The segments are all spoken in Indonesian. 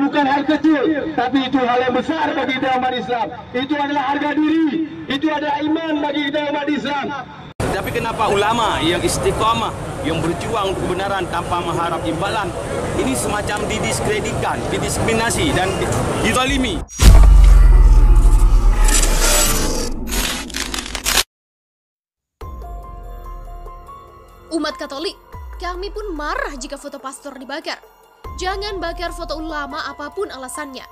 bukan hal kecil, tapi itu hal yang besar bagi kita umat Islam. Itu adalah harga diri, itu adalah iman bagi kita umat Islam. Tetapi kenapa ulama yang istiqamah, yang berjuang untuk kebenaran tanpa mengharap imbalan, ini semacam didiskreditkan, didiskriminasi, dan dizalimi? Umat Katolik, kami pun marah jika foto pastor dibakar. Jangan bakar foto ulama apapun alasannya.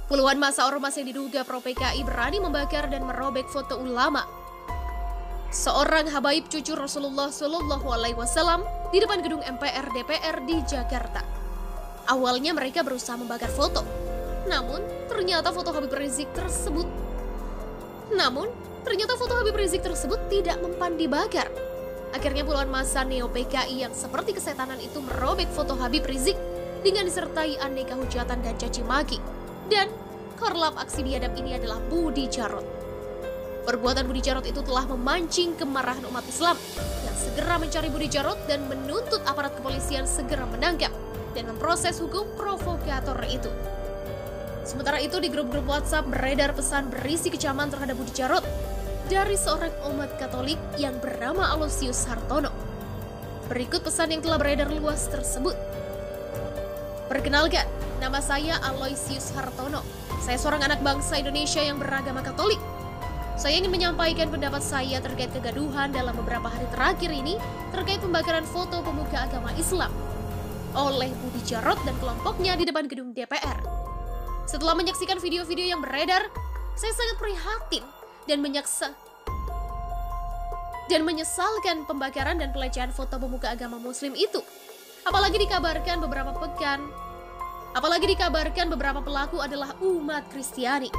Puluhan massa ormas yang diduga pro PKI berani membakar dan merobek foto ulama. Seorang habaib cucu Rasulullah Shallallahu Alaihi Wasallam di depan gedung MPR DPR di Jakarta. Awalnya mereka berusaha membakar foto, namun ternyata foto Habib Rizik tersebut tidak mempan dibakar. Akhirnya puluhan massa neo PKI yang seperti kesetanan itu merobek foto Habib Rizik dengan disertai aneka hujatan dan caci maki. Dan korlap aksi biadab ini adalah Budi Jarot. Perbuatan Budi Jarot itu telah memancing kemarahan umat Islam yang segera mencari Budi Jarot dan menuntut aparat kepolisian segera menangkap dan memproses hukum provokator itu. Sementara itu di grup-grup WhatsApp beredar pesan berisi kecaman terhadap Budi Jarot dari seorang umat Katolik yang bernama Aloysius Hartono. Berikut pesan yang telah beredar luas tersebut. Perkenalkan, nama saya Aloysius Hartono. Saya seorang anak bangsa Indonesia yang beragama Katolik. Saya ingin menyampaikan pendapat saya terkait kegaduhan dalam beberapa hari terakhir ini terkait pembakaran foto pemuka agama Islam oleh Budi Jarot dan kelompoknya di depan gedung DPR. Setelah menyaksikan video-video yang beredar, saya sangat prihatin dan menyesalkan pembakaran dan pelecehan foto pemuka agama Muslim itu. Apalagi dikabarkan beberapa pelaku adalah umat Kristiani.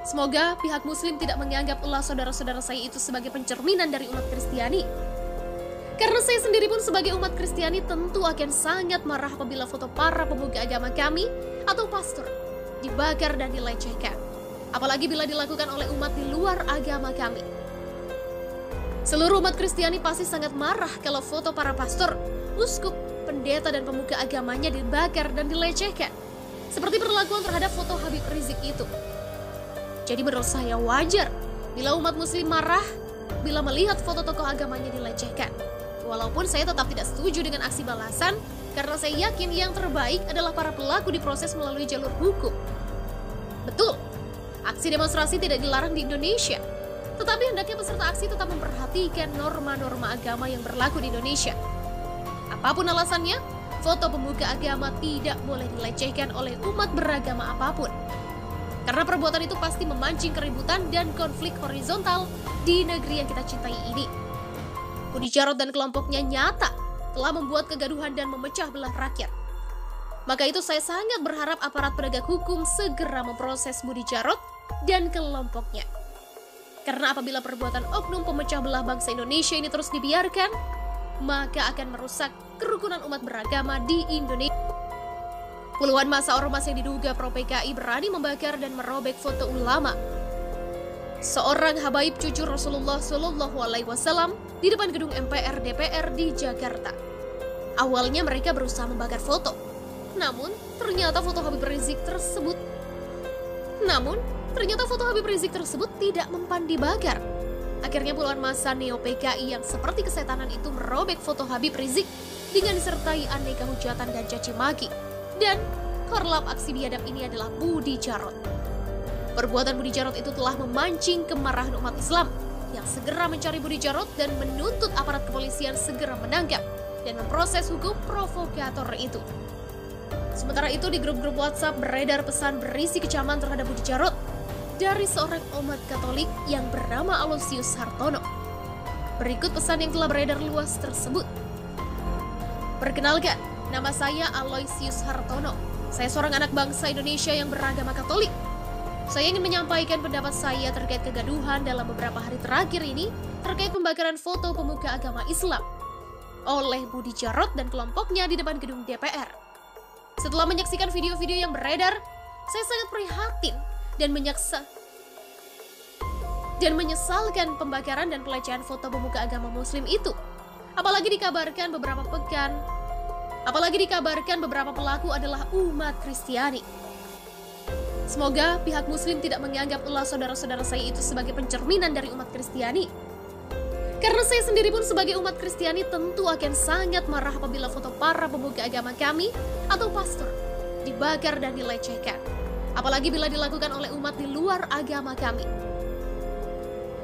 Semoga pihak Muslim tidak menganggap ulah saudara-saudara saya itu sebagai pencerminan dari umat Kristiani. Karena saya sendiri pun sebagai umat Kristiani tentu akan sangat marah apabila foto para pemuka agama kami atau pastor dibakar dan dilecehkan. Apalagi bila dilakukan oleh umat di luar agama kami. Seluruh umat Kristiani pasti sangat marah kalau foto para pastor, uskup, pendeta, dan pemuka agamanya dibakar dan dilecehkan. Seperti perlakuan terhadap foto Habib Rizik itu. Jadi menurut saya wajar bila umat Muslim marah bila melihat foto tokoh agamanya dilecehkan. Walaupun saya tetap tidak setuju dengan aksi balasan, karena saya yakin yang terbaik adalah para pelaku diproses melalui jalur hukum. Betul, aksi demonstrasi tidak dilarang di Indonesia, tetapi hendaknya peserta aksi tetap memperhatikan norma-norma agama yang berlaku di Indonesia. Apapun alasannya, foto pemuka agama tidak boleh dilecehkan oleh umat beragama apapun. Karena perbuatan itu pasti memancing keributan dan konflik horizontal di negeri yang kita cintai ini. Budi Jarot dan kelompoknya nyata telah membuat kegaduhan dan memecah belah rakyat. Maka itu saya sangat berharap aparat penegak hukum segera memproses Budi Jarot dan kelompoknya. Karena apabila perbuatan oknum pemecah belah bangsa Indonesia ini terus dibiarkan, maka akan merusak kerukunan umat beragama di Indonesia. Puluhan massa ormas yang diduga pro PKI berani membakar dan merobek foto ulama. Seorang habaib cucu Rasulullah Shallallahu Alaihi Wasallam di depan gedung MPR DPR di Jakarta. Awalnya mereka berusaha membakar foto, namun ternyata foto Habib Rizik tersebut tidak mempan dibakar. Akhirnya puluhan massa neo PKI yang seperti kesetanan itu merobek foto Habib Rizik dengan disertai aneka hujatan dan caci maki. Dan korlap aksi biadab ini adalah Budi Jarot. Perbuatan Budi Jarot itu telah memancing kemarahan umat Islam yang segera mencari Budi Jarot dan menuntut aparat kepolisian segera menangkap dan memproses hukum provokator itu. Sementara itu di grup-grup WhatsApp beredar pesan berisi kecaman terhadap Budi Jarot dari seorang umat Katolik yang bernama Aloysius Hartono. Berikut pesan yang telah beredar luas tersebut. Perkenalkan, nama saya Aloysius Hartono. Saya seorang anak bangsa Indonesia yang beragama Katolik. Saya ingin menyampaikan pendapat saya terkait kegaduhan dalam beberapa hari terakhir ini terkait pembakaran foto pemuka agama Islam oleh Budi Jarot dan kelompoknya di depan gedung DPR. Setelah menyaksikan video-video yang beredar, saya sangat prihatin dan menyesalkan pembakaran dan pelecehan foto pemuka agama Muslim itu. Apalagi dikabarkan Apalagi dikabarkan beberapa pelaku adalah umat Kristiani. Semoga pihak Muslim tidak menganggap ulah saudara-saudara saya itu sebagai pencerminan dari umat Kristiani. Karena saya sendiri pun sebagai umat Kristiani tentu akan sangat marah apabila foto para pemuka agama kami atau pastor dibakar dan dilecehkan. Apalagi bila dilakukan oleh umat di luar agama kami.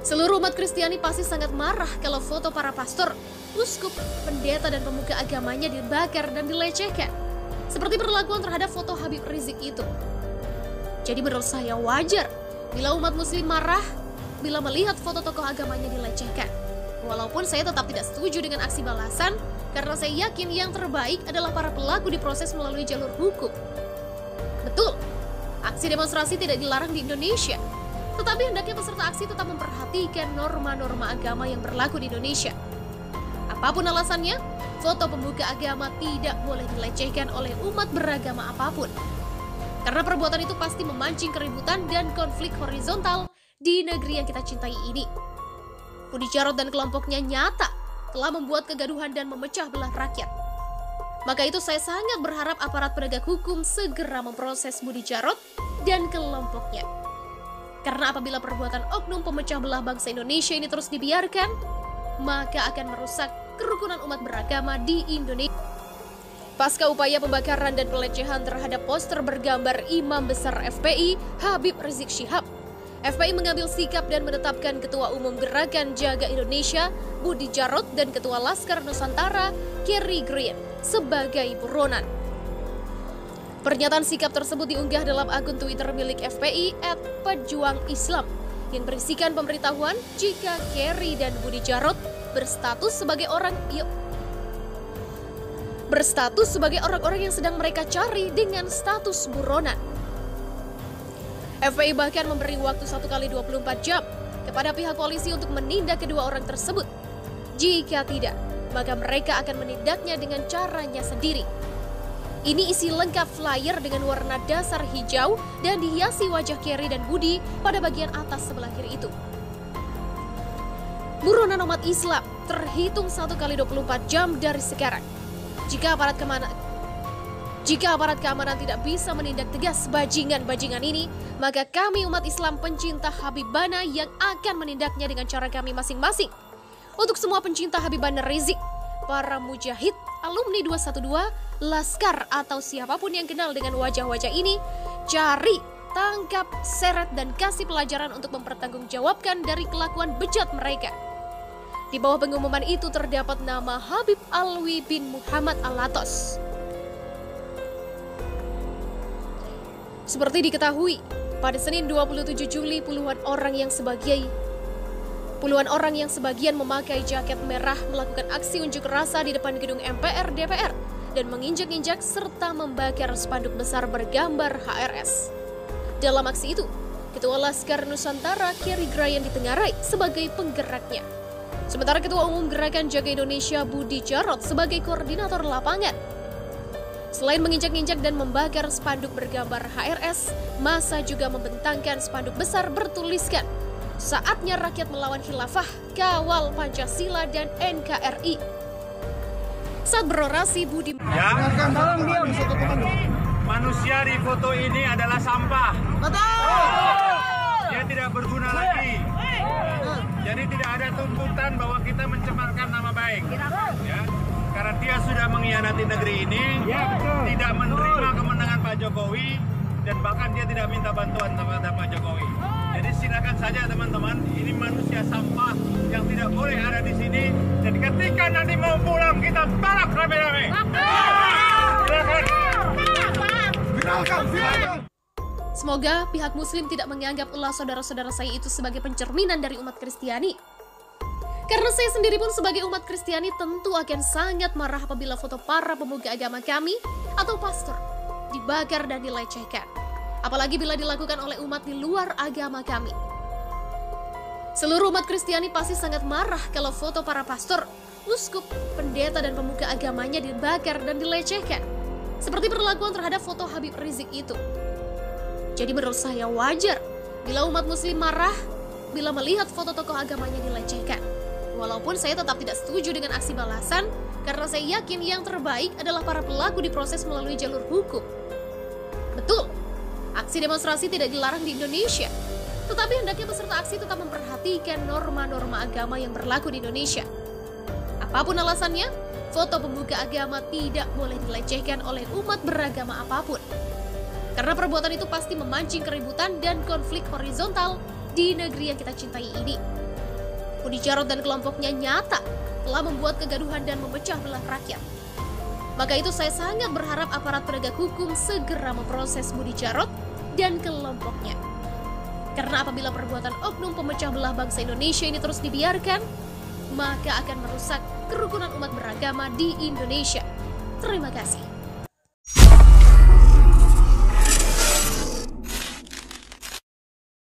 Seluruh umat Kristiani pasti sangat marah kalau foto para pastor, uskup, pendeta dan pemuka agamanya dibakar dan dilecehkan. Seperti perlakuan terhadap foto Habib Rizik itu. Jadi menurut saya wajar bila umat muslim marah bila melihat foto tokoh agamanya dilecehkan. Walaupun saya tetap tidak setuju dengan aksi balasan, karena saya yakin yang terbaik adalah para pelaku diproses melalui jalur hukum. Betul, aksi demonstrasi tidak dilarang di Indonesia. Tetapi hendaknya peserta aksi tetap memperhatikan norma-norma agama yang berlaku di Indonesia. Apapun alasannya, foto pemuka agama tidak boleh dilecehkan oleh umat beragama apapun. Karena perbuatan itu pasti memancing keributan dan konflik horizontal di negeri yang kita cintai ini. Budi Djarot dan kelompoknya nyata telah membuat kegaduhan dan memecah belah rakyat. Maka itu saya sangat berharap aparat penegak hukum segera memproses Budi Djarot dan kelompoknya. Karena apabila perbuatan oknum pemecah belah bangsa Indonesia ini terus dibiarkan, maka akan merusak kerukunan umat beragama di Indonesia. Pasca upaya pembakaran dan pelecehan terhadap poster bergambar Imam Besar FPI, Habib Rizik Syihab, FPI mengambil sikap dan menetapkan Ketua Umum Gerakan Jaga Indonesia, Budi Djarot, dan Ketua Laskar Nusantara, Kerry Green, sebagai buronan. Pernyataan sikap tersebut diunggah dalam akun Twitter milik FPI @pejuangislam yang berisikan pemberitahuan jika Kerry dan Budi Djarot berstatus sebagai orang-orang yang sedang mereka cari dengan status buronan. FPI bahkan memberi waktu 1 kali 24 jam kepada pihak polisi untuk menindak kedua orang tersebut. Jika tidak, maka mereka akan menindaknya dengan caranya sendiri. Ini isi lengkap flyer dengan warna dasar hijau dan dihiasi wajah Kerry dan Budi pada bagian atas sebelah kiri itu. Buronan umat Islam terhitung 1 kali 24 jam dari sekarang. Jika aparat keamanan tidak bisa menindak tegas bajingan-bajingan ini, maka kami umat Islam pencinta Habibana yang akan menindaknya dengan cara kami masing-masing. Untuk semua pencinta Habibana Rizik, para mujahid, alumni 212, Laskar atau siapapun yang kenal dengan wajah-wajah ini, cari, tangkap, seret dan kasih pelajaran untuk mempertanggungjawabkan dari kelakuan bejat mereka. Di bawah pengumuman itu terdapat nama Habib Alwi bin Muhammad Alatos. Seperti diketahui, pada Senin 27 Juli puluhan orang yang sebagian memakai jaket merah melakukan aksi unjuk rasa di depan gedung MPR DPR dan menginjak-injak serta membakar spanduk besar bergambar HRS. Dalam aksi itu, Ketua Laskar Nusantara Kerry Green ditengarai sebagai penggeraknya. Sementara Ketua Umum Gerakan Jaga Indonesia Budi Djarot sebagai koordinator lapangan. Selain menginjak-injak dan membakar spanduk bergambar HRS, massa juga membentangkan spanduk besar bertuliskan, "Saatnya rakyat melawan khilafah, kawal Pancasila dan NKRI." Saat berorasi Budi manusia di foto ini adalah sampah. Dia tidak berguna lagi. Jadi tidak ada tuntutan bahwa kita mencemarkan nama baik. Ya. Karena dia sudah mengkhianati negeri ini, tidak menerima kemenangan Pak Jokowi, dan bahkan dia tidak minta bantuan kepada Pak Jokowi. Jadi silakan saja teman-teman, ini manusia sampah yang tidak boleh ada di sini. Dan ketika nanti mau pulang kita balak rame-rame. Semoga pihak Muslim tidak menganggap ulah saudara-saudara saya itu sebagai pencerminan dari umat Kristiani. Karena saya sendiri pun sebagai umat Kristiani tentu akan sangat marah apabila foto para pemuka agama kami atau pastor dibakar dan dilecehkan. Apalagi bila dilakukan oleh umat di luar agama kami. Seluruh umat Kristiani pasti sangat marah kalau foto para pastor, uskup, pendeta dan pemuka agamanya dibakar dan dilecehkan. Seperti perlakuan terhadap foto Habib Rizik itu. Jadi menurut saya wajar bila umat muslim marah bila melihat foto tokoh agamanya dilecehkan. Walaupun saya tetap tidak setuju dengan aksi balasan, Karena saya yakin yang terbaik adalah para pelaku diproses melalui jalur hukum. Betul, aksi demonstrasi tidak dilarang di Indonesia. Tetapi hendaknya peserta aksi tetap memperhatikan norma-norma agama yang berlaku di Indonesia. Apapun alasannya, foto pemuka agama tidak boleh dilecehkan oleh umat beragama apapun. Karena perbuatan itu pasti memancing keributan dan konflik horizontal di negeri yang kita cintai ini. Budi Djarot dan kelompoknya nyata telah membuat kegaduhan dan memecah belah rakyat. Maka itu saya sangat berharap aparat penegak hukum segera memproses Budi Djarot dan kelompoknya. Karena apabila perbuatan oknum pemecah belah bangsa Indonesia ini terus dibiarkan, maka akan merusak kerukunan umat beragama di Indonesia. Terima kasih.